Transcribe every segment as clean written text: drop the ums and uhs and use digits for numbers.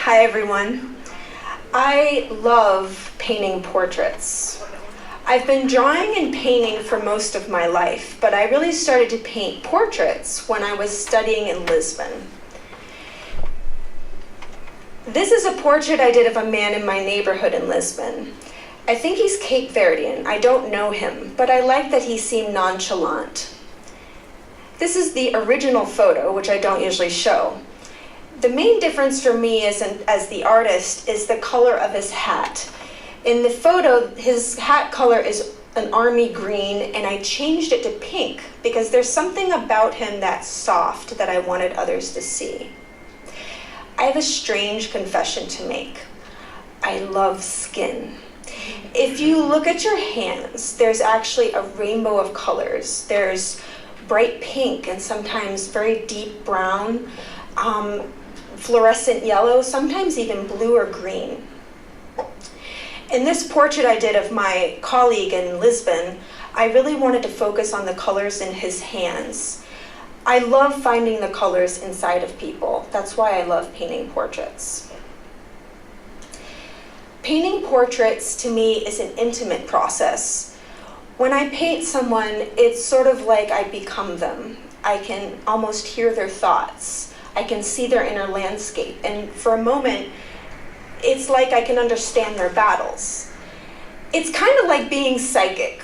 Hi everyone. I love painting portraits. I've been drawing and painting for most of my life, but I really started to paint portraits when I was studying in Lisbon. This is a portrait I did of a man in my neighborhood in Lisbon. I think he's Cape Verdean. I don't know him, but I like that he seemed nonchalant. This is the original photo, which I don't usually show. The main difference for me as the artist is the color of his hat. In the photo, his hat color is an army green, and I changed it to pink because there's something about him that's soft that I wanted others to see. I have a strange confession to make. I love skin. If you look at your hands, there's actually a rainbow of colors. There's bright pink and sometimes very deep brown, fluorescent yellow, sometimes even blue or green. In this portrait I did of my colleague in Lisbon, I really wanted to focus on the colors in his hands. I love finding the colors inside of people. That's why I love painting portraits. Painting portraits to me is an intimate process. When I paint someone, it's sort of like I become them. I can almost hear their thoughts. I can see their inner landscape, and for a moment, it's like I can understand their battles. It's kind of like being psychic.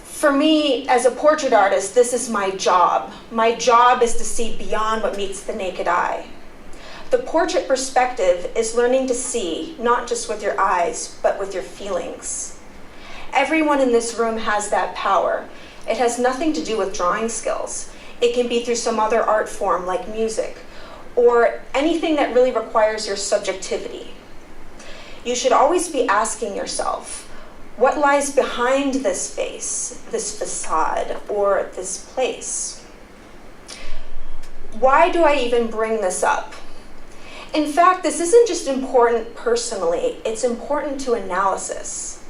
For me, as a portrait artist, this is my job. My job is to see beyond what meets the naked eye. The portrait perspective is learning to see, not just with your eyes, but with your feelings. Everyone in this room has that power. It has nothing to do with drawing skills. It can be through some other art form like music, or anything that really requires your subjectivity. You should always be asking yourself, what lies behind this face, this facade, or this place? Why do I even bring this up? In fact, this isn't just important personally, it's important to analysis.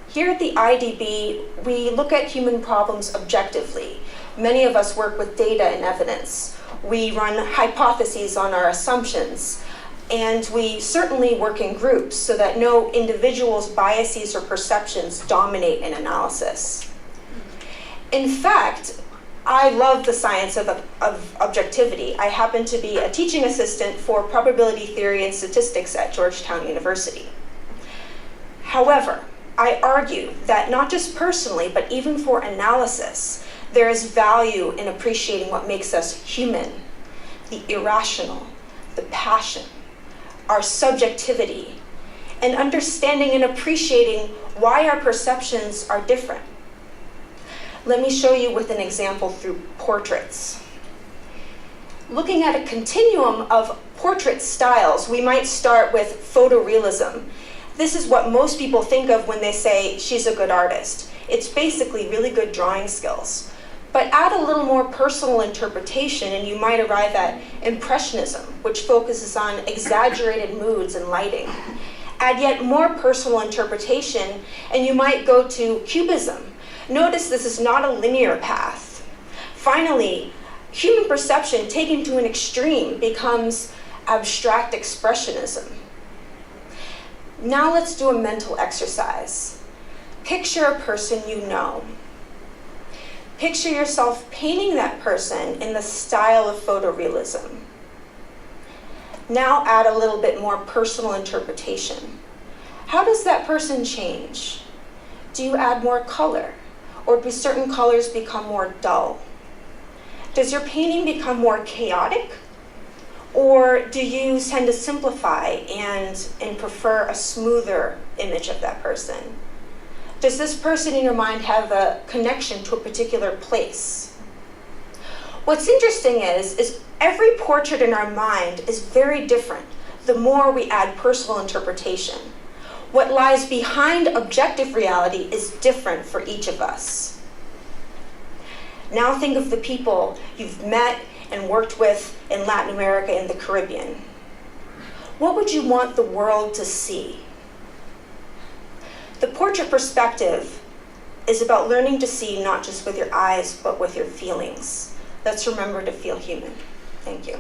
Here at the IDB, we look at human problems objectively. Many of us work with data and evidence. We run hypotheses on our assumptions, and we certainly work in groups so that no individual's biases or perceptions dominate an analysis. In fact, I love the science of objectivity. I happen to be a teaching assistant for probability theory and statistics at Georgetown University. However, I argue that not just personally, but even for analysis, there is value in appreciating what makes us human, the irrational, the passion, our subjectivity, and understanding and appreciating why our perceptions are different. Let me show you with an example through portraits. Looking at a continuum of portrait styles, we might start with photorealism. This is what most people think of when they say she's a good artist. It's basically really good drawing skills. But add a little more personal interpretation and you might arrive at impressionism, which focuses on exaggerated moods and lighting. Add yet more personal interpretation and you might go to cubism. Notice this is not a linear path. Finally, human perception taken to an extreme becomes abstract expressionism. Now let's do a mental exercise. Picture a person you know. Picture yourself painting that person in the style of photorealism. Now add a little bit more personal interpretation. How does that person change? Do you add more color? Or do certain colors become more dull? Does your painting become more chaotic? Or do you tend to simplify and prefer a smoother image of that person? Does this person in your mind have a connection to a particular place? What's interesting is every portrait in our mind is very different the more we add personal interpretation. What lies behind objective reality is different for each of us. Now think of the people you've met and worked with in Latin America and the Caribbean. What would you want the world to see? The portrait perspective is about learning to see not just with your eyes, but with your feelings. Let's remember to feel human. Thank you.